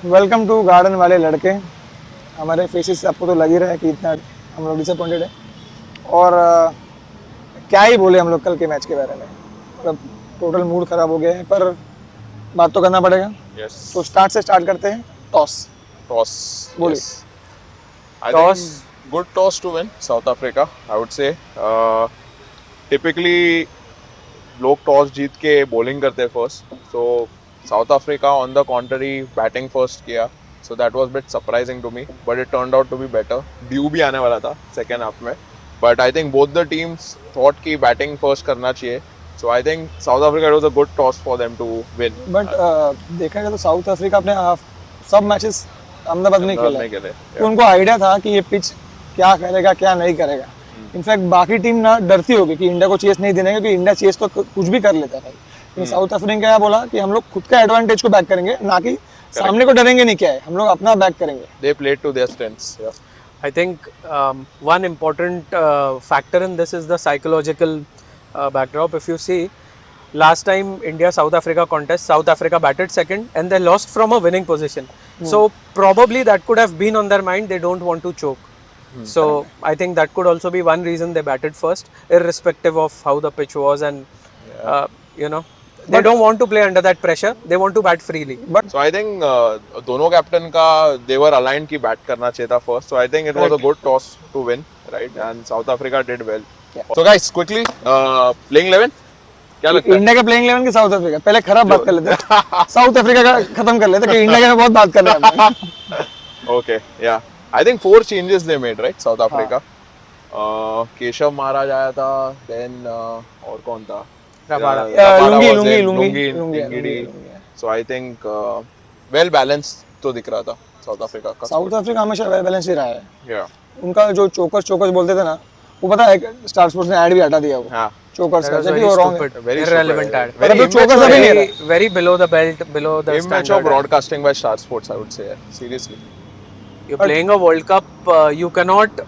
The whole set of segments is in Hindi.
वेलकम टू गार्डन वाले लड़के। हमारे फेसेस आपको तो लग ही रहा है कि इतना हम लोग डिसअपॉइंटेड है। और क्या ही बोले हम लोग कल के मैच के बारे में, मतलब टोटल मूड खराब हो गया है, पर बात तो करना पड़ेगा। Yes. तो स्टार्ट करते हैं। Toss Toss. बोलिए। Yes. I Toss. think good toss to win South Africa. I would say. Typically लोग टॉस जीत के बॉलिंग करते हैं first, so South Africa on the contrary batting first किया, so that was bit surprising to me, but it turned out to be better. Dew भी आने वाला था सेकेंड हाफ में, but I think both the teams thought की बैटिंग फर्स्ट करना चाहिए, so I think South Africa was a good toss for them to win. But देखा जाए तो साउथ अफ्रीका अपने सब मैचेस अहमदाबाद में खेला है, तो उनको आइडिया था कि ये पिच क्या करेगा क्या नहीं करेगा। इनफैक्ट बाकी टीम ना डरती होगी कि इंडिया को चेस नहीं देने, क्योंकि इंडिया चेस तो कुछ भी कर लेता है। लेकिन साउथ अफ्रीका क्या बोला कि हम लोग खुद का एडवांटेज को बैक करेंगे, ना कि सामने को डरेंगे नहीं, क्या है हम लोग अपना बैक करेंगे। They played to their strengths. Yeah. I think one important factor in this is the psychological backdrop. If you see, last time India South Africa contest, South Africa batted second and they lost from a winning position. So probably that could have been on their mind. They don't want to choke. So I think that could also be one reason they batted first, irrespective of how the pitch was, and you know, they don't want to play under that pressure. They want to bat freely. But So I think दोनों कैप्टन का they were aligned कि बैट करना चाहिए था first. So I think it was a good toss to win, right? And South Africa did well. Yeah. So guys, quickly playing 11. क्या लगता है? इंडिया के प्लेइंग 11 की साउथ अफ्रीका, पहले खराब बात कर लेते हैं। साउथ अफ्रीका का खत्म कर लेते हैं कि इंडिया के में बहुत बात कर रहे हैं। Okay, yeah. I think 4 changes they made, right? South Africa. Keshav Maharaj आया था, then और कौन था? Rabada. Rabada was lungi in, lungi Lungi, lungi Ngidi. So I think well balanced तो दिख रहा था साउथ अफ्रीका का। साउथ अफ्रीका हमेशा बैलेंस ही रहा है। Yeah. उनका जो चोकर्स बोलते थे ना, वो पता है स्टार स्पोर्ट्स ने ऐड भी हटा दिया वो हाँ. चोकर्स That का, was जबकि very वो रॉन्ग है। stupid, Very irrelevant stupid. ad. Very मतलब चोकर्स अभी नहीं Very, रहा। very below the belt, below the immature standard. broadcasting by Star Sports, I would say. Seriously. You're playing a World Cup. You cannot,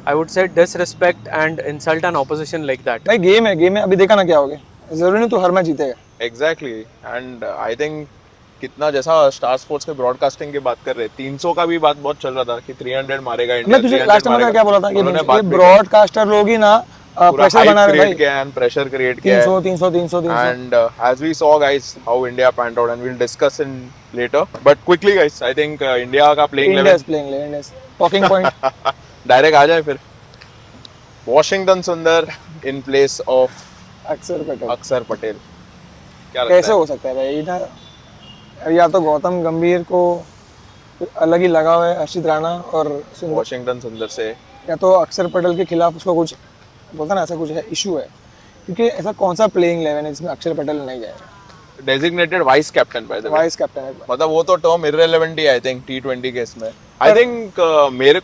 I would say, disrespect and insult an opposition like that. भाई गेम है, अभी देखा ना क्या हो गया। जरूरी नहीं तू हर मैच जीतेगा। Exactly. And I think कितना जैसा स्टार स्पोर्ट्स के ब्रॉडकास्टिंग की बात कर रहे, 300 का भी बात बहुत चल रहा था कि 300 मारेगा इंडिया। मैं तुझे लास्ट टाइम क्या बोला था कि उन्होंने ये बात भी ब्रॉडकास्टर लोग ही ना प्रेशर बना रहे क्रिएट भाई। किया एंड प्रेशर क्रिएट किया है। 300 And as we saw guys how India panned out, and we'll discuss in later, but quickly guys, I think India का playing India 11 is playing India talking point. Direct आ जाए फिर। वॉशिंगटन सुंदर इन प्लेस ऑफ अक्षर पटेल अक्षर पटेल, क्या लगता कैसे है? हो सकता है भाई ना? या तो गौतम गंभीर को अलग ही लगा हुआ है हर्षित राणा और सुंदर, वॉशिंगटन सुंदर से या तो अक्षर पटेल के खिलाफ उसको कुछ बोलता ना, ऐसा कुछ है, इशू है। क्योंकि ऐसा कौन सा प्लेइंग 11 है जिसमें अक्षर पटेल नहीं जाएगा? Designated vice captain by the way, vice captain है। मतलब वो तो term irrelevant he I think T20 के इसमें। आई थिंक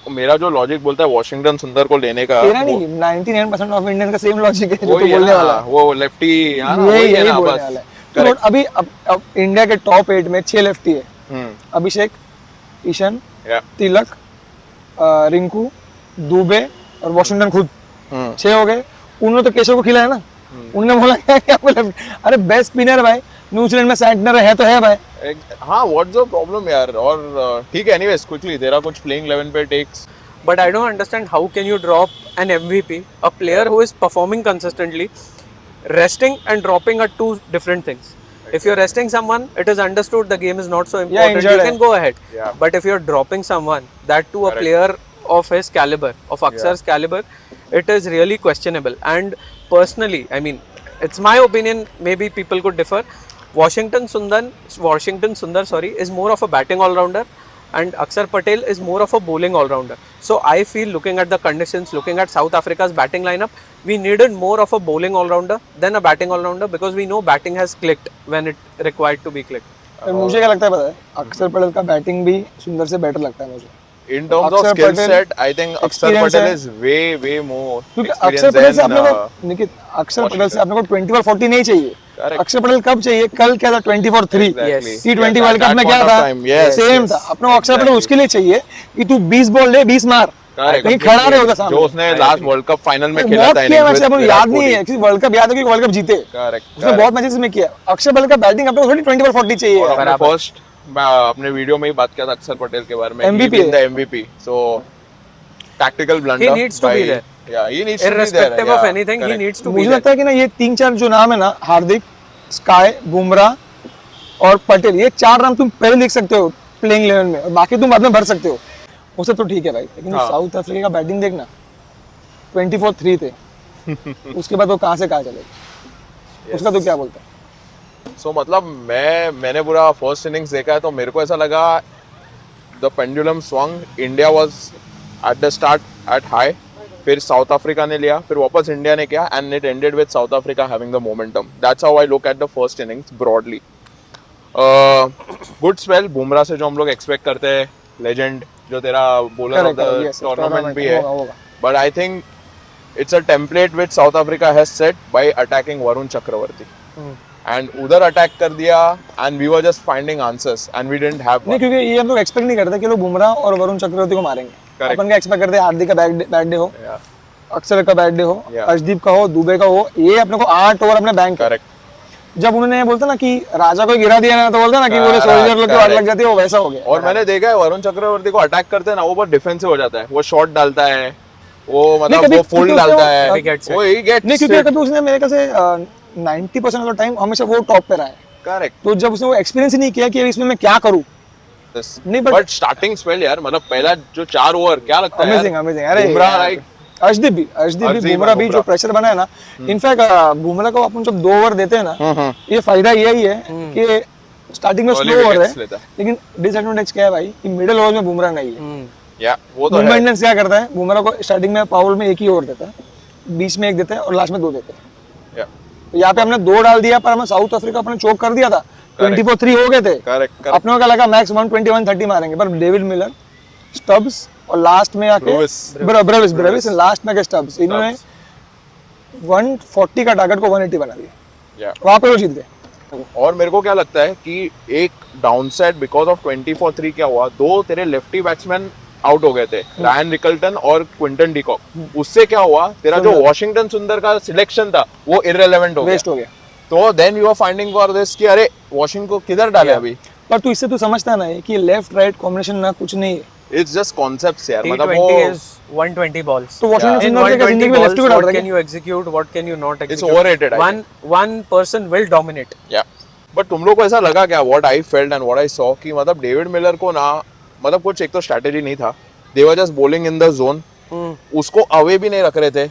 मेरा जो लॉजिक बोलता है वॉशिंगटन सुंदर को लेने का, तेरा नहीं, 99% ऑफ इंडियन का सेम लॉजिक है जो वो तू बोलने वाला है। वो लेफ्टी यही बोलने वाला है। तो अभी अब इंडिया के टॉप 8 में 6 लेफ्टी है। अभिषेक, ईशन, तिलक, रिंकू, दुबे और वॉशिंगटन खुद, 6 हो गए। उन्होंने तो केशव को खिलाया ना, उन्होंने बोला कि आपको अरे बेस्ट स्पिनर भाई, न्यूजीलैंड में सैंटनर है तो है भाई। हाँ, व्हाट्स द प्रॉब्लम यार? और ठीक है, एनीवेज क्विकली तेरा कुछ प्लेइंग 11 पे takes. But I don't understand how can you drop an MVP, a player who is performing consistently. Resting and dropping are two different things. If you're resting someone, it is understood the game is not so important. injured You can go ahead. Yeah. But if you're dropping someone, that to a player of his caliber, of Aksar's caliber, it is really questionable. And personally, I mean, it's my opinion. Maybe people could differ. Washington Sundar, is more of a batting all-rounder, and Akshar Patel is more of a bowling all-rounder. So I feel, looking at the conditions, looking at South Africa's batting lineup, we needed more of a bowling all-rounder than a batting all-rounder, because we know batting has clicked when it required to be clicked. मुझे क्या लगता है पता है, अक्षर पटेल का बैटिंग भी सुंदर से बेटर लगता है मुझे। In terms of Akshar skill Patel, set, I think Akshar experience Patel है। is way more क्योंकि अक्षर experienced पटेल से than अपने को निकित, अक्षर पटेल से अपने को 24-40 नहीं चाहिए। Correct. अक्षर पटेल कब चाहिए? कल क्या था 24-3 Exactly. T20 Yeah, world cup that में क्या point of था? time, yes, same yes. था। अपने को अक्षर पटेल Exactly. उसके लिए चाहिए कि तू 20 बॉल ले, 20 मार, Correct. कहीं खड़ा रहे होगा जो सामने। उसने लास्ट वर्ल्ड कप फाइनल में खेला बहुत था किया innings मैच, with अपने विराट याद नहीं कोहली। है कि वर्ल्ड कप याद है कि वर्ल्ड कप जीते। Correct. उसने बहुत मैचेस में किया। अक्षर पटेल का बैटिंग अपने को थोड़ी 24-40 चाहिए। और अपने मैं अपने वीडियो में ही बात किया था अक्षर पटेल के बारे में, MVP the MVP, so tactical blunder He needs to be there. Yeah, he needs to be there. Irrespective of Yeah, anything, he correct. needs to be मुझे there. लगता है कि ना ये 3-4 जो नाम है ना, हार्दिक, स्काई, बुमराह और पटेल, ये 4 नाम तुम पहले लिख सकते हो प्लेइंग 11 में, और बाकी तुम बाद में भर सकते हो, उससे तो ठीक है भाई। लेकिन हाँ। साउथ अफ्रीका का बैटिंग देखना, 24-3 थे उसके बाद वो कहाँ से कहाँ चले गए, उसका तो क्या बोलता है? So मतलब मैंने पूरा फर्स्ट इनिंग्स देखा है, तो मेरे को ऐसा लगा the pendulum swung, India was at the start at high, फिर साउथ अफ्रीका ने लिया, फिर वापस इंडिया ने किया, and it ended with south Africa having the momentum. That's how I look at the first innings broadly. Good spell Bumrah से जो हम लोग एक्सपेक्ट करते हैं, लेजेंड जो तेरा बॉलर ऑफ द टूर्नामेंट भी है, but I think it's a template which South Africa has set by attacking Varun Chakravarti. And उधर अटैक कर दिया, and we were just finding answers and we didn't have नहीं, one. क्योंकि ये हम लोग एक्सपेक्ट नहीं करते कि लोग बुमराह और वरुण चक्रवर्ती को मारेंगे। Correct. अपन क्या एक्सपेक्ट करते हैं, हार्दिक का बैट डे हो, Yeah, अक्षर का बैट डे हो, Yeah. अर्शदीप का हो, दुबे का हो, ये अपने को 8 ओवर अपने बैंक। correct. जब उन्होंने बोलता ना कि राजा को गिरा दिया ना, तो बोलता ना कि बोले सोल्जर लोग को आग लग जाती है, वो वैसा हो गया। और मैंने देखा है वरुण चक्रवर्ती को अटैक करते हैं ना, वो बहुत डिफेंसिव हो जाता है, वो शॉट डालता है, वो मतलब कभी- वो फुल क्योंकि डालता उसको- है, He gets वो ही गेट्स नहीं, क्योंकि कभी उसने मेरे ख्याल से 90% ऑफ द टाइम हमेशा वो टॉप पे रहा है, करेक्ट। तो जब उसने वो एक्सपीरियंस ही नहीं किया कि इसमें मैं क्या करूं। नहीं, but- बट स्टार्टिंग स्पेल यार, मतलब पहला जो 4 ओवर क्या लगता है अमेजिंग अमेजिंग। अरे बुमराह लाइक अर्शदीप भी बुमराह भी जो प्रेशर बना है ना, इनफैक्ट बुमराह को अपन जब 2 ओवर देते हैं ना, ये फायदा यही है कि स्टार्टिंग में Early स्लो ओवर wickets है, लेता है। लेकिन डिसएडवांटेज क्या है भाई कि मिडिल ओवर में बुमराह नहीं है। या वो तो है। मुंबई इंडियंस क्या करता है, बुमराह को स्टार्टिंग में पावर में 1 ही ओवर देता है, बीच में 1 देते हैं और लास्ट में 2 देते हैं। या तो यहाँ पे हमने 2 डाल दिया, पर हमें साउथ अफ्रीका अपने चोक कर दिया था, 24-3 हो गए थे। करेक्ट अपने को क्या लगा मैक्स 120-130 मारेंगे, पर डेविड मिलर, स्टब्स और लास्ट में आके ब्रेविस लास्ट में आके स्टब्स, इन्होंने 140 का टारगेट को 180 बना दिया, या वहां पे वो जीत गए। और मेरे को क्या लगता है कि एक डाउनसाइड बिकॉज ऑफ 24-3 क्या हुआ, 2 तेरे लेफ्टी बैट्समैन आउट हो गए थे, रायन रिकल्टन और क्विंटन डिकॉक। उससे क्या हुआ, तेरा जो वॉशिंगटन सुंदर का सिलेक्शन था वो इररिलेवेंट हो गया, वेस्ट हो गया। तो then you are finding for this कि अरे वॉशिंग को किधर डाले अभी। पर तू इससे तू समझता ना है कि लेफ्ट राइट कॉम्बिनेशन ना कुछ नहीं है, इट्स जस्ट कॉन्सेप्ट्स यार, मतलब T20 वो is 120 balls. तो वॉशिंगटन In सुंदर के 120 जिंदगी में लेफ्ट balls, को डाल what रहा can है। you execute? What can you not It's execute? overrated, I One person will dominate. या बट तुम लोग को ऐसा लगा क्या, what I felt and what I saw, कि मतलब डेविड मिलर को ना, मतलब कुछ एक तो स्ट्रेटेजी नहीं था, they were just bowling in the zone, उसको अवे भी नहीं रख रहे थे,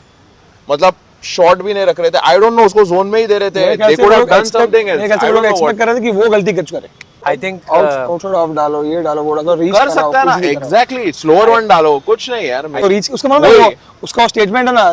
मतलब शॉट भी नहीं रख रहे थे, आई डोंट नो, उसको जोन में ही दे रहे थे, they could have done something else, I don't know expect कर रहे थे कि वो गलती कुछ करे, I think आउटसाइड ऑफ डालो, ये डालो, वो डालो, रीच कर सकता है ना, एग्जैक्टली स्लोअर वन डालो, कुछ नहीं यार। तो रीच उसका मतलब वही। उसका स्टेटमेंट है ना,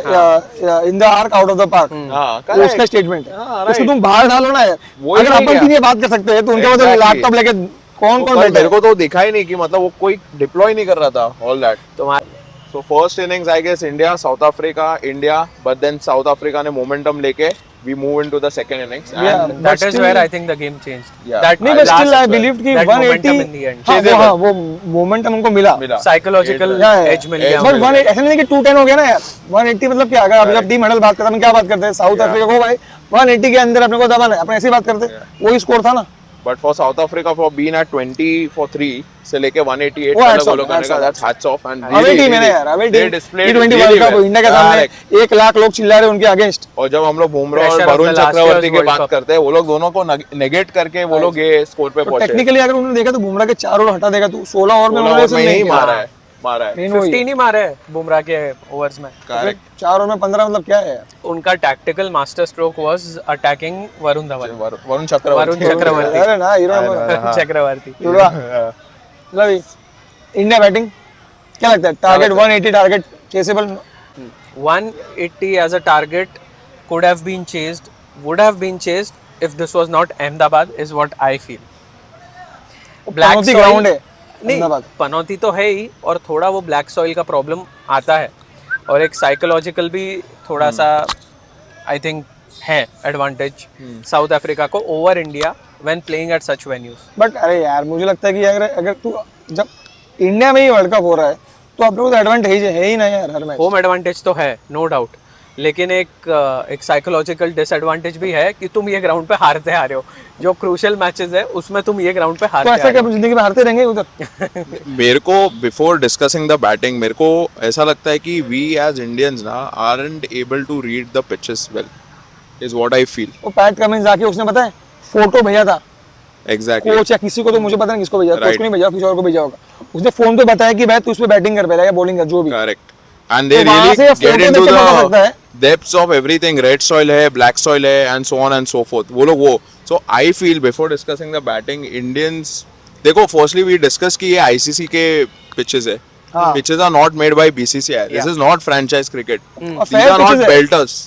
in the arc out of the park, हाँ, वो correct. उसका स्टेटमेंट है। हाँ, उसको right. तुम बाहर डालो ना यार, वही अगर नहीं अपन किया। तीन ये बात कर सकते हैं तो उनके बाद Exactly. लैपटॉप लेके कौन कल बैठा मेरे को तो दिखा ही नहीं कि मतलब वो कोई डिप्लॉय नहीं कर रहा था, ऑल दैट। तुम्हारे So first innings, I guess India, South Africa, India, but then South Africa ने momentum लेके we move into the second innings. And Yeah. But that is still- where I think the game changed. Yeah. That नहीं, but last still I well. believed कि that 180 momentum in the end. हाँ, Changeable. वो मोमेंटम हमको मिला। मिला। Psychological Yeah, yeah. edge मिल Edge गया मिल बट गया। 180 ऐसा नहीं कि 210 हो गया ना यार, 180 मतलब क्या, अगर अभी जब टीम मेडल बात करते हैं, हम क्या बात करते हैं, साउथ अफ्रीका को भाई 180 के अंदर अपने को दबाना है, अपन ऐसी बात करते हैं, वही स्कोर था ना। But for South Africa for being at 20-3 से लेके 188 वो तक hats वो off, लोग करने hats का, off. that's hats off and away really, team है ना really, यार, away they team displayed T20 really world cup well. India के सामने Correct. 1 लाख लोग चिल्ला रहे उनके अगेंस्ट। और जब हम लोग बुमराह और Pressure of Varun the last Chakraborty year's की World बात Cup. करते हैं, वो लोग दोनों को नेगेट करके वो लोग ये स्कोर पे तो पहुंचे। टेक्निकली अगर उन्होंने देखा तो बुमराह के 4 ओवर हटा देगा तू 16 ओवर में 16 उन्होंने ओवर में नहीं ही किया। मारा है। मेन वही है। 15 ही मारे हैं बुमराह के ओवर्स में। करेक्ट। 4 ओवर में 15 मतलब क्या है यार? उनका tactical master stroke was attacking Varun Dhawan, Varun Chakravarthy. Varun Chakravarthy. अरे ना हीरो चक्रवर्ती। मतलब इंडिया बैटिंग क्या लगता है, target 180 target Chessable? 180 as a target could have been chased, would have been chased if this was not Ahmedabad, is what I feel. Panauti soil- ground है नहीं, अहमदाबाद। पनौती तो है ही, और थोड़ा वो ब्लैक सॉइल का प्रॉब्लम आता है, और एक साइकोलॉजिकल भी थोड़ा सा आई थिंक है एडवांटेज साउथ अफ्रीका को over India when playing at such venues. But अरे यार मुझे लगता है कि अगर अगर तू जब इंडिया में ही वर्ल्ड कप हो रहा है तो आप लोगों को एडवांटेज है ही ना यार हर मैच। होम एडवांटेज तो है, नो डाउट, लेकिन एक साइकोलॉजिकल डिसएडवांटेज भी है कि तुम ये ग्राउंड पे हारते आ रहे हो, जो क्रूशियल मैचेस है उसमें तुम ये ग्राउंड पे तो हारते ऐसा क्या जिंदगी में हारते रहेंगे उधर? मेरे को बिफोर डिस्कसिंग द बैटिंग मेरे को ऐसा लगता है कि वी एज इंडियंस ना aren't able to read the pitches well is what I feel. वो पैट कमिंस आके उसने पता है फोटो भेजा था एग्जैक्टली. कोच या किसी को, तो मुझे पता नहीं किसको भेजा, कोच Right. को नहीं भेजा, किसी और को भेजा होगा, उसने फोन पे बताया कि भाई तू इस पे बैटिंग कर पहले या बॉलिंग कर, जो भी. करेक्ट. And they तो वहाँ really से ये get photo into देख के पता लगता the है. depths of everything. Red soil है, black soil है, and so on and so forth. वो लोग वो. So I feel before discussing the batting, Indians देखो firstly we discuss कि ये ICC के pitches है. हाँ. Pitches are not made by BCCI. This is not franchise cricket. और These fair are not pitches है. belters.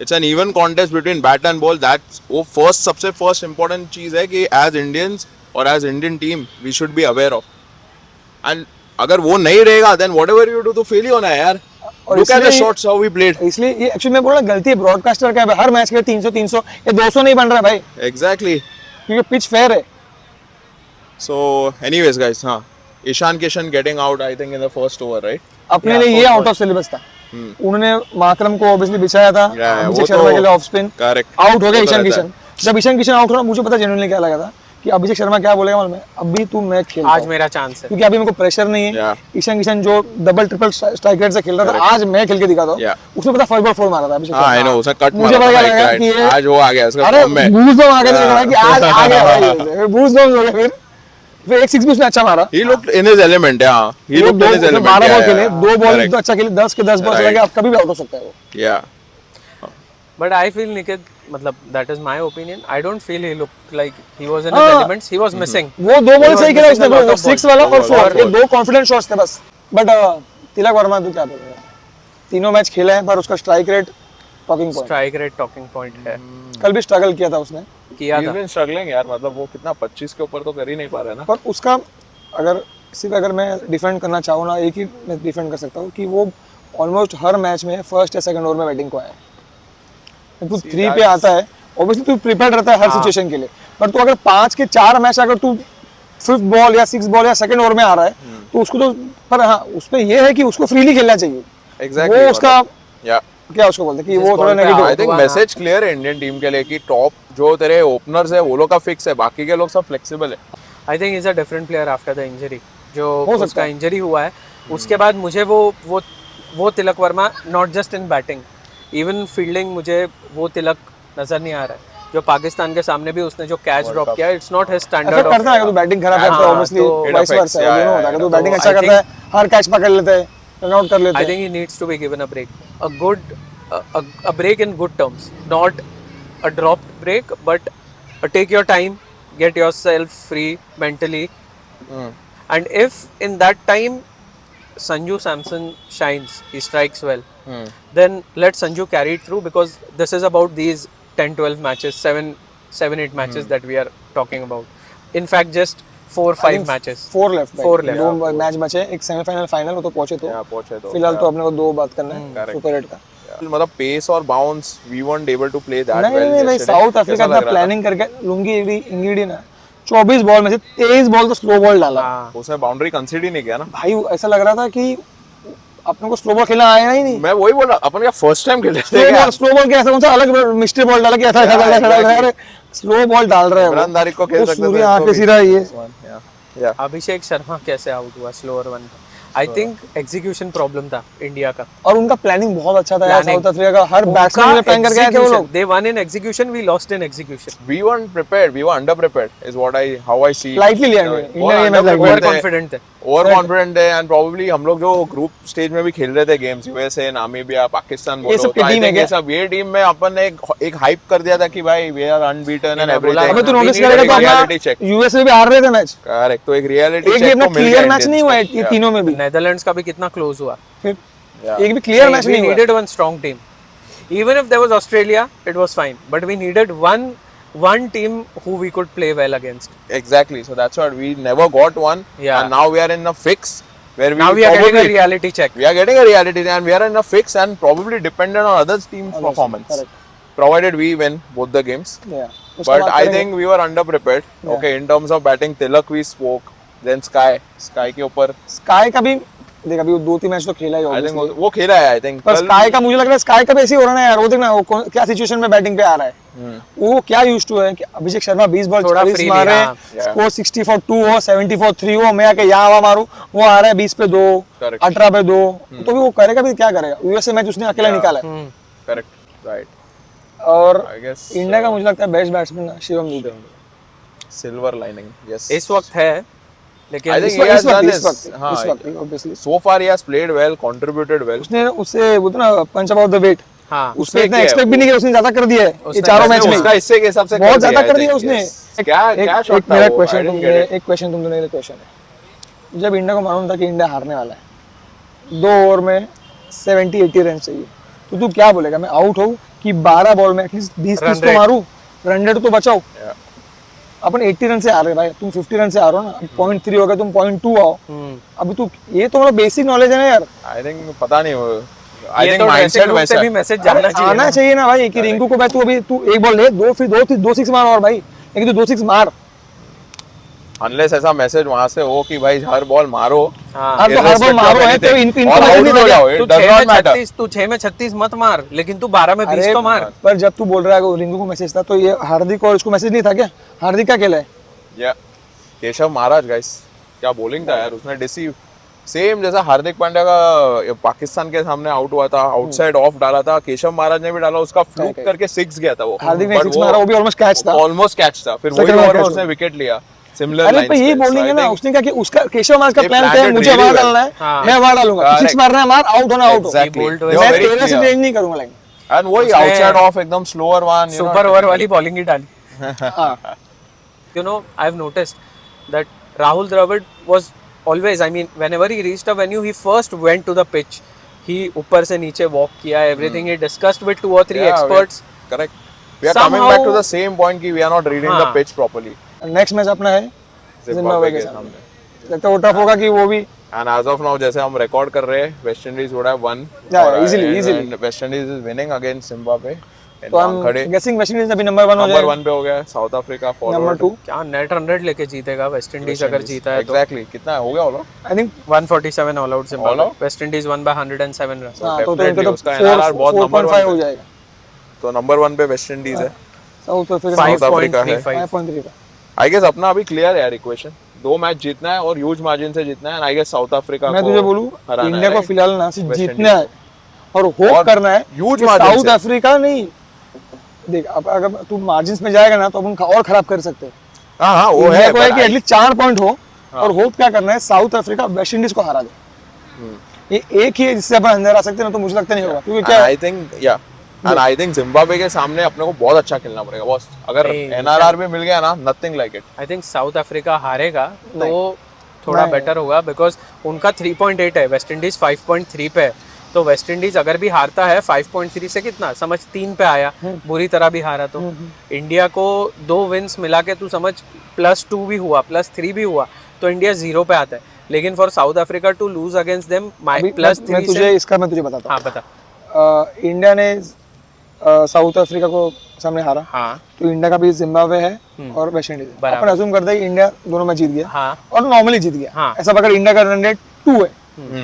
It's an even contest between bat and ball. That's वो सबसे first important चीज है कि as Indians और as Indian team we should be aware of. And अगर वो नहीं रहेगा then whatever you do तो fail ही होना है यार. और Look at the इसलिए- shots how we played. इसलिए ये एक्चुअली मैं बोल रहा गलती है ब्रॉडकास्टर का है, हर मैच के 300 300 ये 200 नहीं बन रहा है भाई, Exactly. क्योंकि पिच फेयर है. So, anyways, guys, हाँ, Ishan Kishan getting out, I think, in the first over, right? अपने लिए ये आउट ऑफ सिलेबस था. उन्होंने माकरम को ऑब्वियसली बिछाया था, Yeah, अभिषेक वो शर्मा तो- के लिए ऑफ स्पिन Correct. आउट हो गया वो तो ईशान रहता किशन. जब ईशान किशन आउट हुआ मुझे पता जेन्युइनली क्या लगा था कि अभिषेक शर्मा क्या बोलेगा मालूम है, अभी तू मैच खेल आज मेरा चांस है. क्योंकि अभी मेरे को प्रेशर नहीं है. Yeah. ईशान किशन जो डबल ट्रिपल स्ट्राइक रेट से खेल रहा था, आज मैं खेल के दिखाता हूँ. Yeah. उसने पता फर्स्ट बॉल 4 मारा था अभिषेक हाँ, I शर्मा. know, उसने कट मुझे मारा पता था, लगा right, कि right. ये- आज वो आ गया उसका अरे फॉर्म में. बूस्ट आ गया कि आज आ गया भाई, बूस्ट हो गया. फिर एक 6 भी उसने अच्छा मारा. He looked in his element, yeah. He ये looked in his element. 12 Yeah, ball खेले, yeah. 2 ball Correct. तो अच्छा खेले, 10 के 10 बॉल से Right. लगे, आप कभी भी आउट हो सकता है वो. Yeah. But I feel Niket, मतलब that is my opinion. I don't feel he looked like he was in his हाँ. elements. He was missing. वो 2 बॉल सही खेला उसने, missing a lot वो of 6 balls. वाला और Two 4, balls. ये 2 कॉन्फिडेंट शॉट्स थे बस. बट तिलक वर्मा तू क्या बोलेगा? तीनों मैच खेले हैं पर उसका strike rate talking point. Strike rate talking point है. कल भी स्ट्रगल किया था उसने, किया He's था. been struggling यार, मतलब वो कितना 25 के ऊपर तो कर ही नहीं पा रहा है ना. पर उसका अगर सिर्फ अगर मैं डिफेंड करना चाहूँ ना, एक ही मैं डिफेंड कर सकता हूँ कि वो ऑलमोस्ट हर मैच में फर्स्ट या सेकंड ओवर में बैटिंग को आया है. तू 3 पे आता है, ऑब्वियसली तू प्रिपेयर्ड रहता है हर सिचुएशन के लिए, पर तू अगर 5 के 4 मैच अगर तू 5th बॉल या 6th बॉल या सेकंड ओवर में आ रहा है तो उसको तो, पर हाँ उसमें ये है कि उसको फ्रीली खेलना चाहिए. Exactly. वो उसका Yeah. क्या उसको बोलते हैं कि जिस वो थोड़ा ball पे negative. I think message clear है इंडियन टीम के लिए कि टॉप जो तेरे ओपनर्स है वो लोग का फिक्स है, बाकी के लोग सब फ्लेक्सिबल है. I think he's a different player after the injury. जो हो सकता उसका है. इंजरी हुआ है उसके बाद मुझे वो Tilak Varma not just in batting, even fielding मुझे वो तिलक नजर नहीं आ रहा है. जो पाकिस्तान के सामने भी उसने जो कैच ड्रॉप किया, इट्स नॉट हिज ऐसा स्टैंडर्ड करता है अगर तू बैटिंग खराब करता है, हाँ, ऑब्वियसली तो it vice affects, versa yeah, है, yeah, अगर तू yeah. बैटिंग तो अच्छा I करता है, हर कैच पकड़ लेता है, रन आउट कर लेता I है. think he needs to be given a break, a break in good terms, not a dropped break, but take your time, get yourself free mentally, and if in that time Sanju Samson shines, he strikes well, then let Sanju carry it through, because this is about these 10-12 matches, 7-8 matches that we are talking about. In fact, just 4-5 matches. 4 left. 4 left. 2 match बचे, एक सेमीफाइनल फाइनल, वो तो पहुंचे तो Yeah, पहुंचे तो. फिलहाल तो अपने को 2 बात करना है correct. सुपर 8 का. मतलब पेस और bounce we weren't able to play that नहीं well. नहीं भाई, yesterday. साउथ अफ्रीका कैसा इतना लग रहा था? प्लानिंग करके लुंगी इंग्रीडी ना 24 बॉल में से 23 बॉल तो स्लो बॉल डाला. हाँ. उसने बाउंड्री कंसीडर ही नहीं किया ना. भाई ऐसा लग रहा था कि अपने को स्लो बॉल खेलना आया ही नहीं. मैं वही बोल रहा, अपन क्या फर्स्ट टाइम खेले थे स्लो बॉल क्या ऐसा कौन सा अलग मिस्ट्री बॉल डाला कि ऐसा exactly. स्लो बॉल डाल रहे हैं इमरान दारिक को खेल सकते थे सूर्य इसको आके भी. सिरा ये. या अभिषेक शर्मा कैसे आउट हुआ slower one? I think execution problem था इंडिया का. और उनका प्लानिंग बहुत अच्छा था यार, Planning. साउथ अफ्रीका का हर बैट्समैन ने प्लान करके आए थे वो लोग. They won in execution, we lost in execution. we weren't prepared, we were under prepared is what how I see. Lightly लिया इंडिया ये मैच underprepared Over लाइक. थे. confident थे. ओवर कॉन्फिडेंट है एंड प्रोबेबली हम लोग जो ग्रुप स्टेज में भी खेल रहे थे गेम्स, यूएसए, नामीबिया, पाकिस्तान, ये बोलो सब की तो आई टीम है थिंक क्या? ये सब ये टीम में अपन ने एक हाइप कर दिया था कि भाई वी आर अनबीटन एंड मैं बोला, एवरीथिंग. अबे तू We नोटिस need करेगा तो reality अपना check. यूएसए भी हार रहे थे मैच, करेक्ट, तो एक रियलिटी एक भी चेक अपना तो मिल क्लियर गया मैच नहीं हुआ है ये तीनों में भी. नेदरलैंड्स का भी कितना क्लोज हुआ. फिर Yeah. एक भी क्लियर मैच We नहीं हुआ. needed one strong team. Even if there was Australia, it was fine. But we needed one team who we could play well against. Exactly, so that's what we never got one. Yeah. And now we are in a fix where Now we are getting a probably reality check. we are getting a reality and we are in a fix and probably dependent on other teams' performance. correct. Provided we win both the games. Yeah. उसका But बात I करेंगे. think we were underprepared. Okay, in terms of batting, Tilak we spoke. Then Sky के ऊपर स्काई का भी देख अभी वो 2-3 मैच तो खेला ही आई obviously। थिंक वो खेला है, आई थिंक पर स्काई का मुझे लग रहा है स्काई का भी ऐसे ही हो रहा है ना यार, वो देखना वो क्या सिचुएशन में बैटिंग पे आ रहा है, वो क्या यूज्ड टू है कि अभिषेक शर्मा 20 बॉल थोड़ा 40 freely, मारे, हाँ। स्कोर 60 फॉर 2 हो 70 फॉर 3 हो, मैं आके यहाँ हवा मारूं, वो आ रहा है 20 पे 2 Correct. 18 पे 2, तो भी वो करेगा भी क्या करेगा, यूएसए मैच उसने अकेला निकाला है। Correct right. और आई गेस इंडिया का मुझे लगता है best batsman Shivam Dubey silver lining, yes इस वक्त है, लेकिन I think इस he has done वक्त his- हाँ, इस वक्त obviously so far he has played well, contributed well. उसने उससे बोलते ना पंच अबाउट द वेट, हाँ उसने इतना किया है एक्सपेक्ट भी नहीं किया, उसने ज्यादा कर दिया है ये उसने चारों उसने मैच में, उसका हिस्से के हिसाब से बहुत कर ज्यादा दिया, कर I दिया think, उसने। yes. क्या एक शॉट था मेरा वो? क्वेश्चन I didn't तुमने get it. एक क्वेश्चन तुमने मेरे क्वेश्चन है, जब इंडिया को मालूम था कि इंडिया हारने वाला है, 2 ओवर में 70-80 रन चाहिए, तो तू क्या बोलेगा, मैं आउट हूँ कि 12 बॉल में एटलीस्ट 20-30 तो मारूं, रन रेट तो बचाओ। Yeah. अपन 80 रन से आ रहे भाई, तुम 50 रन से आ रहे हो ना, 0.3 हो गया, तुम 0.2 आओ, अभी तू ये तो मतलब बेसिक नॉलेज है ना यार, I think पता नहीं वो I ये think तो mindset ड्रेसिंग रूम वैसा से भी है। मैसेज जाना चाहिए आना ना। चाहिए ना भाई कि रिंकू को भाई तू अभी तू एक बॉल ले, 2 फिर 2 6 मार और भाई, लेकिन तू 2 6 मार, Unless ऐसा मैसेज वहां से हो कि भाई हर बॉल मारो, हाँ हर हर बॉल मारो है तो इनको और मैसेज आउट नहीं हो देगा। जाओ, तू it does 6 not में matter. 36 तू 6 में 36 मत मार, लेकिन तू 12 में 20 अरे तो मार। पर जब तू बोल रहा है रिंकू को मैसेज था, तो ये हार्दिक और इसको मैसेज नहीं था क्या, हार्दिक का खेला है, Yeah. केशव महाराज गाइस, क्या बॉलिंग था यार, उसने डिसीव सेम जैसा हार्दिक पांड्या का पाकिस्तान के सामने आउट हुआ था, आउटसाइड ऑफ डाला था, केशव महाराज ने भी डाला, उसका फ्लूक करके 6 गया था वो, हार्दिक ने 6 मारा, वो भी ऑलमोस्ट कैच था। ऑलमोस्ट कैच था, फिर Second वही over ओवर में catch उसने हुआ। विकेट लिया, सिमिलर अरे लाइंस पर यही बोलिंग है ना, उसने क्या कि उसका केशव महाराज का They प्लान planned क्या है, it मुझे really वहां well. डालना है, हाँ। मैं वहां डालूंगा, Correct. 6 मारना है मार, आउट होना आउट हो, Exactly. bold They was were मैं very 13 से clear. चेंज नहीं करूंगा लाइन। एंड वही उसने- आउटसाइड ऑफ एकदम स्लोअर वन, सुपर ओवर वाली बॉलिंग ही डाली। हाँ You know, I've noticed that Rahul Dravid was always, I mean, whenever he reached a venue, he first went to the pitch. He ऊपर से नीचे walk किया, everything he discussed with 2 or 3 experts. Correct, we are coming Somehow- back to the same point कि we are not reading the हाँ। Pitch properly. नेक्स्ट मैच अपना है जिम्बाब्वे के सामने, लगता है वो टफ होगा कि वो भी एंड एज ऑफ नाउ जैसे हम रिकॉर्ड कर रहे हैं, West Indies would have one, Yeah, easily. West Indies is winning against Zimbabwe, तो हम खड़े गेसिंग वेस्ट इंडीज अभी नंबर 1 हो नंबर जाएगा, 1 पे हो गया, साउथ अफ्रीका नंबर फॉरवर्ड 2 क्या नेट रन रेट लेके जीतेगा वेस्ट इंडीज अगर जीता है तो। एग्जैक्टली, कितना हो गया होगा I think 147 all out Zimbabwe, out? West Indies one by 107 run. हाँ तो definitely इनका तो उसका NRR बहुत number 4.5 one हो पे। जाएगा, तो नंबर 1 पे वेस्ट इंडीज है, साउथ अफ्रीका South Africa है। 5.35। 5.3 का। आई गेस अपना अभी क्लियर है यार इक्वेशन, 2 मैच जीतना है और ह्यूज मार्जिन से जीतना है, and I guess South Africa मैं को तुझे बोलूं हराना इंडिया है, को right? फिलहाल ना सिर्फ West जीतना है और होप और करना है huge कि margin साउथ से। अफ्रीका नहीं, देख अब अगर तू मार्जिन में जाएगा ना तो अपन और खराब कर सकते हैं, हाँ हाँ वो इंडिया है, को है but कि I- एटलीस्ट 4 पॉइंट हो, और होप क्या करना है साउथ अफ्रीका वेस्ट इंडीज को हरा दे, ये एक ही है जिससे अपन अंदर आ सकते हैं, ना तो मुझे लगता नहीं होगा, क्योंकि क्या and है I think yeah and I think Zimbabwe के सामने अपने को बहुत अच्छा खेलना पड़ेगा बॉस, अगर नहीं, एनआरआर भी मिल गया ना, nothing like it. I think South Africa हारेगा तो थोड़ा नहीं। बेटर होगा, बिकॉज उनका 3.8 है, वेस्ट इंडीज 5.3 पे है, तो वेस्ट इंडीज अगर भी हारता है 5.3 से कितना समझ 3 पे आया, बुरी तरह भी हारा तो इंडिया को 2 विंस मिला के तू समझ +2 भी हुआ, +3 भी हुआ, तो इंडिया 0 पे आता है, लेकिन for South Africa to lose against them मैं +3 तुझे से। इसका मैं तुझे बताता हाँ बता। हूँ, इंडिया ने साउथ अफ्रीका को सामने हारा, हाँ तो इंडिया का भी जिम्बाब्वे है और वेस्ट इंडीज है, बराबर। अपन अज्यूम करते हैं कि इंडिया दोनों में जीत गया हाँ और नॉर्मली जीत गया, हाँ। ऐसा अगर इंडिया का रन रेट 2 है,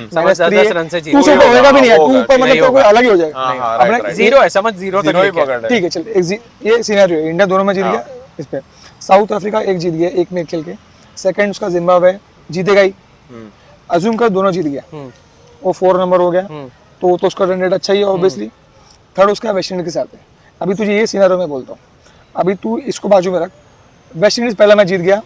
समझ 10 रन से जीत टू से गया। ऊपर होएगा भी नहीं है, होगा, 2 ऊपर नहीं मतलब तो कोई होगा। अलग ही हो जाएगा, हाँ हाँ अपना राइट राइट, 0 है, समझ 0 तक जीरो ही लेके आया। पकड़ रहे ठीक है चल ये सिनेरियो है, इंडिया दोनों में जीत गया, इस पे साउथ अफ्रीका एक जीत गया, एक मैच खेल के, सेकंड उसका जिम्बाब्वे जीतेगा ही, अज्यूम कर दोनों जीत गया, वो 4 नंबर हो गया, तो उसका रन रेट अच्छा ही है ऑब्वियसली, थर्ड उसका वेस्ट इंडीज के साथ है। अभी तुझे ये सिनेरियो में बोलता हूँ, अभी तू इसको बाजू में रख, वेस्ट इंडीज पहला मैच जीत गया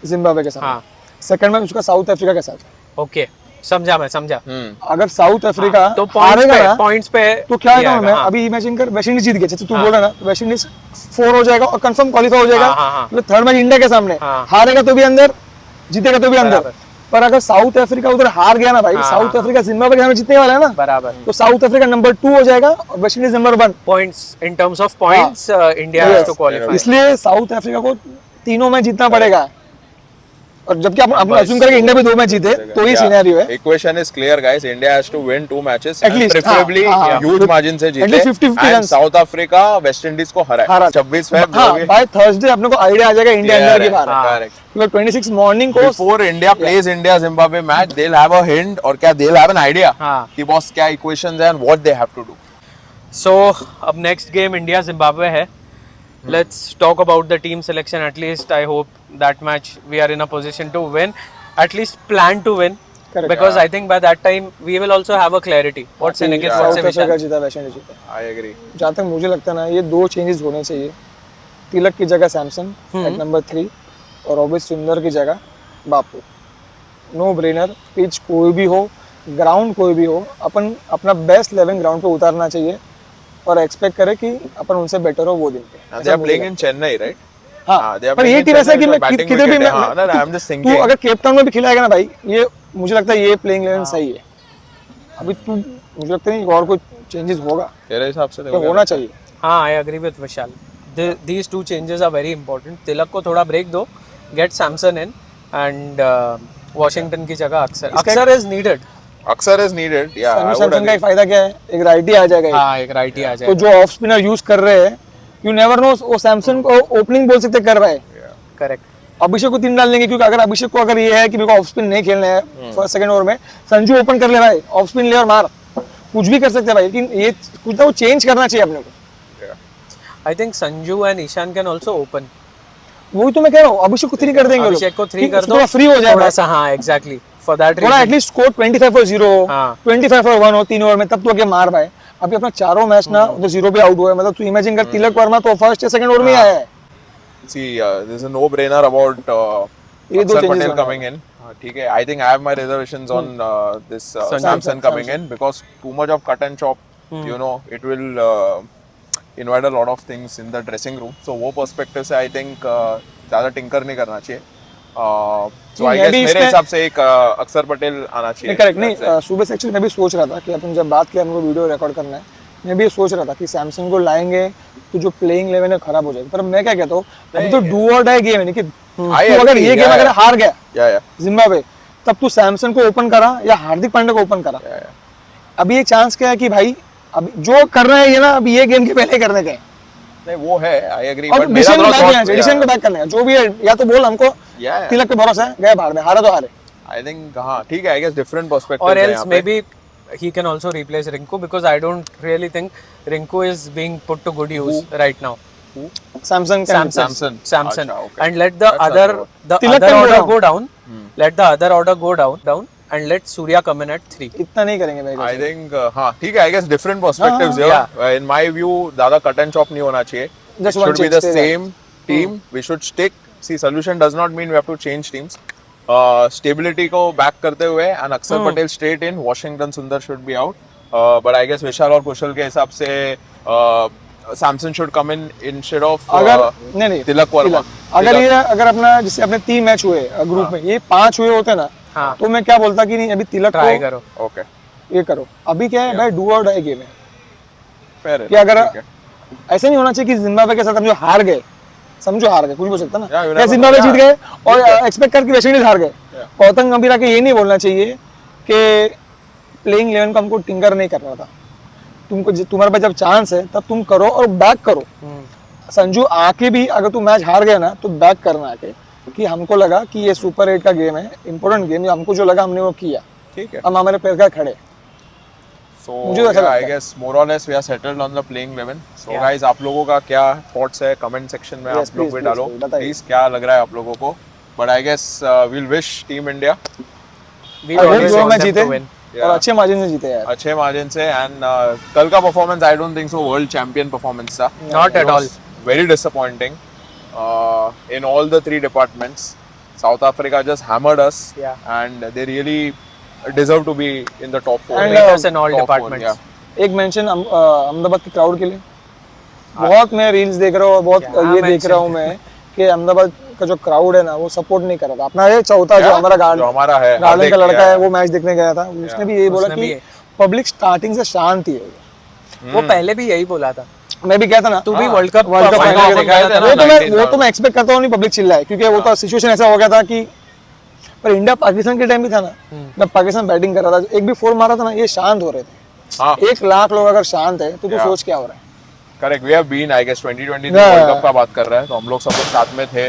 जिम्बाब्वे के साथ, हाँ। सेकंड मैच उसका साउथ अफ्रीका के साथ, ओके समझा मैं समझा। अगर साउथ अफ्रीका तो हारेगा ना पॉइंट्स पे तो क्या ये है आएगा, मैं हाँ। अभी इमेजिन कर वेस्ट इंडीज जीत गया, जैसे तू बोल रहा ना, वेस्ट इंडीज 4 हो जाएगा और कंफर्म क्वालीफाई हो जाएगा, हाँ, हाँ। तो थर्ड मैच इंडिया के सामने, हाँ। हारेगा तो भी अंदर, जीतेगा तो भी अंदर, बराबर। पर अगर साउथ अफ्रीका उधर हार गया ना भाई, हाँ, साउथ हाँ, अफ्रीका जिम्बाब्वे के सामने जीतने वाला है ना, बराबर। तो साउथ अफ्रीका नंबर 2 हो जाएगा और West Indies number 1, points in terms of points India has to qualify. इसलिए साउथ अफ्रीका को तीनों में जीतना पड़ेगा, और जबकि अपन अज्यूम करेंगे इंडिया भी 2 मैच जीते तो ये सिनेरियो है। Equation is clear guys, India has to win 2 matches At least, preferably हाँ, ह्यूज मार्जिन से At least जीते 50-50 and runs. South Africa West Indies को हराए 26 फेब हाँ, बाय थर्सडे अपने को आइडिया आ जाएगा इंडिया अंदर की बाहर है। करेक्ट। क्योंकि 26 मॉर्निंग को Before India plays India Zimbabwe match, they'll have a hint or क्या they'll have an idea हाँ. कि बॉस क्या equations हैं and what they have to do. So अब next game India Zimbabwe है. Let's talk about the team selection. At least I hope that match we are in a position to win. At least plan to win. Correct. Because I think by that time we will also have a clarity. What's in Nikhil, what's south in Africa Vishal. जीता वेस्ट इंडीज जीता। I agree. जहाँ तक मुझे लगता है ना ये 2 चेंजेस होने चाहिए। तिलक की जगह सैमसन एट नंबर 3 और ओबिस सुंदर की जगह बापू। नो ब्रेनर, पिच कोई भी हो, ग्राउंड कोई भी हो, अपन अपना बेस्ट 11 ग्राउंड पे उतारना चाहिए और एक्सपेक्ट करें कि अपन उनसे बेटर हो वो दिन पे। And they are playing in Chennai, right? हाँ, they are पर playing ये in टीम ऐसा है कि Chennai, मैं so batting किधर भी wicket है, मैं हाँ, no, I'm just तू thinking. अगर केप टाउन में भी खिलाएगा ना भाई, ये मुझे लगता है ये प्लेइंग 11 सही है। अभी तू मुझे लगता नहीं और कोई चेंजेस होगा, तेरे हिसाब से तो होना चाहिए। हाँ, I agree with Vishal. These 2 changes are very important. तिलक को थोड़ा break दो, get Samson in and Washington की जगह अक्सर is needed. अक्सर is needed, yeah. I would Samson का agree. एक फायदा क्या है, एक राइटी आ जाएगा। हाँ, एक righty आ तो जाए. जो ऑफ स्पिनर यूज कर रहे हैं, यू नेवर नो वो सैमसन को ओपनिंग बोल सकते कर रहा है। Correct. अभिषेक को 3 डाल देंगे क्योंकि अगर अभिषेक को अगर ये है कि मेरे को ऑफ स्पिन नहीं खेलना है फर्स्ट सेकंड ओवर में, संजू ओपन कर ले भाई, ऑफ स्पिन ले और मार, कुछ भी कर सकते हैं भाई, लेकिन ये कुछ ना वो चेंज करना चाहिए अपने को। I think Sanju and Ishan can also open. वही तो मैं कह रहा हूँ, अभिषेक को 3 कर देंगे अभिषेक को 3 कर दो, थोड़ा फ्री हो जाए थोड़ा भाई। सा, हाँ exactly for that थोड़ा reason. एटलीस्ट स्कोर 25 फॉर 0 हो, हाँ। 25 फॉर 1 हो 3 ओवर में, तब तो आगे मार भाई। अभी अपना चारों मैच ना तो 0 पे आउट हुआ है, मतलब तू इमेजिन कर तिलक वर्मा तो फर्स्ट या सेकंड ओवर में ही आया है। See, there's a no-brainer about ये दो Akshar changes Patel होने coming in. ठीक है, I think I have my reservations on this Samson coming in because too much of cut and chop, you know, it will invite a lot of things in the dressing room. So वो perspective से I think ज़्यादा tinker नहीं करना चाहिए. So I guess मेरे हिसाब से एक अक्षर पटेल आना चाहिए. करेक्ट नहीं, सुबह से एक्चुअली मैं भी सोच रहा था कि अपन जब बात किया हमको वीडियो रिकॉर्ड करना है, मैं भी सोच रहा था कि सैमसन को लाएंगे तो जो प्लेइंग 11 है खराब हो जाएगा। पर मैं क्या कहता हूँ, अभी तो डू और डाई गेम है कि तू अगर ये गेम अगर हार गया जिम्बाब्वे, तब तू सैमसन को ओपन करा या हार्दिक पांड्या को ओपन करा। अभी एक चांस क्या है कि भाई अभी जो करना है ये ना, अभी ये गेम के पहले करने के नहीं वो है, आई एग्री, और बट मेरा थोड़ा डिसीजन को बैक करना है, जो भी है, या तो बोल हमको तिलक पे भरोसा है, गए भाड़ में, हारा तो हारे। आई थिंक हाँ ठीक है, I guess different perspective Or else maybe he can also replace Rinku because I don't really think Rinku is being put to good use right now. Samson Samson. अच्छा, okay. And let the That's other not Tilak can order go go down. Let the other order go down and let Surya come in at 3. इतना नहीं करेंगे भाई। आई थिंक हाँ ठीक है, I guess different perspectives yeah. In my view ज्यादा कट एंड चॉप नहीं होना चाहिए. Just It one should be change, the stay same team. We should stick. See, solution does not mean we have to change teams. Stability को back करते हुए and अक्षर Patel straight in. Washington Sundar should be out. But I guess विशाल और कुशल के हिसाब से Samson should come in instead of अगर नहीं तिलक वर्मा. अगर अपना जैसे अपने 3 मैच हुए ग्रुप में, ये 5 हुए होते ना, हाँ. तो मैं क्या बोलता कि नहीं अभी तिलक Try को करो. Okay. ये करो। अभी क्या है भाई, डू और डाई गेम है Fair कि अगर ऐसे नहीं होना चाहिए कि जिम्बाब्वे के साथ हम जो हार गए, समझो हार गए, कुछ भी हो सकता ना, Yeah, you या never जिम्बाब्वे know. जीत गए और एक्सपेक्ट करके वेस्ट इंडीज हार गए। गौतम गंभीर के ये नहीं बोलना चाहिए कि प्लेइंग 11 को हमको टिंकर नहीं करना था, तुमको तुम्हारे पास जब चांस है तब तुम करो और बैक करो। संजू आके भी अगर तुम मैच हार गए ना तो बैक करना आके कि हमको लगा कि ये सुपर 8 का गेम है, इंपॉर्टेंट गेम है, हमको जो लगा हमने वो किया, ठीक है. हम हमारे पैर का खड़े। So मुझे तो ऐसा yeah, I लगता है। guess more or less we are settled on the playing 11. So guys, आप लोगों का क्या thoughts है comment section में Yes, आप लोग please, भी please, डालो. please, बताइए। Please क्या लग रहा है आप लोगों को? But I guess we'll wish Team India We और always दो want मैच them जीते to win. और अच्छे मार्जिन से जीते यार। अच्छे मार्जिन से and कल का performance I don't think so world champion performance था. Not It at all. was very disappointing in all the 3 departments. South Africa just hammered us and they really deserve to be in the top 4. And, Beat us in all top 4, departments. yeah. एक मेंशन अहमदाबाद के क्राउड के लिए, बहुत मैं रील्स देख रहा हूँ, बहुत ये देख रहा हूँ मैं कि अहमदाबाद का जो क्राउड है ना वो सपोर्ट नहीं कर रहा था। अपना ये चौथा जो हमारा जो हमारा है गार्डन का हार्दिक, लड़का है वो मैच देखने गया था, उसने भी यही बोला उसने कि भी पब्लिक स्टार्टिंग से शांत ही है। वो पहले भी यही बोला था। मैं भी कहता ना तू भी वर्ल्ड कप फाइनल फाइनल देखा देखा था वो ना तो 19 मैं एक्सपेक्ट करता हूँ नहीं पब्लिक चिल्लाए, क्योंकि वो तो सिचुएशन ऐसा हो गया था कि पर इंडिया पाकिस्तान के टाइम भी था ना, जब पाकिस्तान बैटिंग कर रहा था, एक भी 4 मारा था ना, ये शांत हो रहे थे। हाँ 1 लाख लोग अगर शांत है तो तू सोच क्या हो रहा है। Correct, we have been I guess 2023 World Cup का बात कर रहा है, तो हम लोग सब लोग साथ में थे।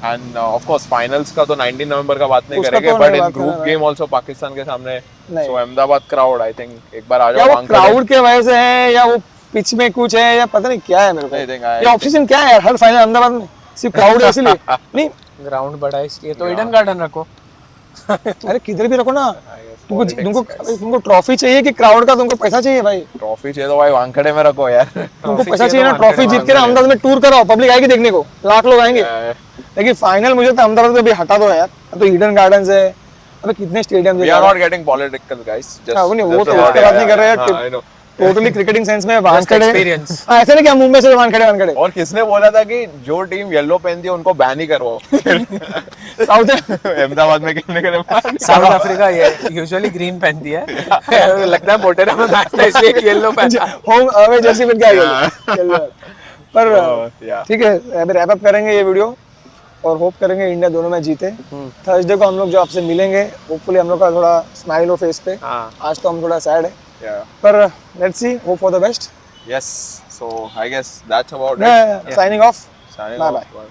एंड ऑफ कोर्स फाइनल्स का तो 19 नवंबर का बात नहीं उसका करेंगे, तो बट नहीं इन बात ग्रुप करना गेम आल्सो पाकिस्तान के सामने, नहीं। सो अहमदाबाद क्राउड आई थिंक एक बार आ क्या जाओ वो क्राउड के वजह से है या वो पिच में कुछ है या पता नहीं क्या है मेरे नहीं think को, I ये ऑप्शन क्या है यार, हर फाइनल अहमदाबाद में सिर्फ क्राउड है इसलिए नहीं। ग्राउंड बड़ा है इसलिए तो ईडन गार्डन रखो। अरे किधर भी रखो ना, तुमको ट्रॉफी चाहिए कि क्राउड का तुमको पैसा चाहिए भाई? ट्रॉफी चाहिए तो भाई वानखेड़े में रखो यार। तुमको पैसा चाहिए ना, ट्रॉफी जीत के ना अहमदाबाद में टूर कराओ, पब्लिक आएगी देखने को, लाख लोग आएंगे। लेकिन फाइनल मुझे तो अहमदाबाद में भी हटा दो यार, अब तो ईडन गार्डन्स है, अबे कितने stadium we are not getting political guys, just वो तो उसके बात नहीं कर रहे यार, टोटली क्रिकेटिंग सेंस में वानखेड़े experience। ऐसा नहीं कि हम मुंबई से वानखेड़े और किसने बोला था कि जो टीम येलो पहनती है उनको बैन ही करवाओ? साउथ अहमदाबाद में खेलने के लिए साउथ अफ्रीका ये यूजुअली ग्रीन पहनती है, लगता है मोटेरा में मैच था इसलिए येलो पहना। होम अवे जर्सी पहन के आएगा। पर yeah. ठीक है, अभी रैप अप करेंगे ये वीडियो और होप करेंगे इंडिया दोनों में जीते। थर्सडे को हम लोग जो आपसे मिलेंगे, होपफुली हम लोग का थोड़ा स्माइल हो फेस पे। आज तो हम थोड़ा सैड है, पर let's see, hope for the best. Yes, so I guess that's about it. Signing off, Signing bye off. Bye.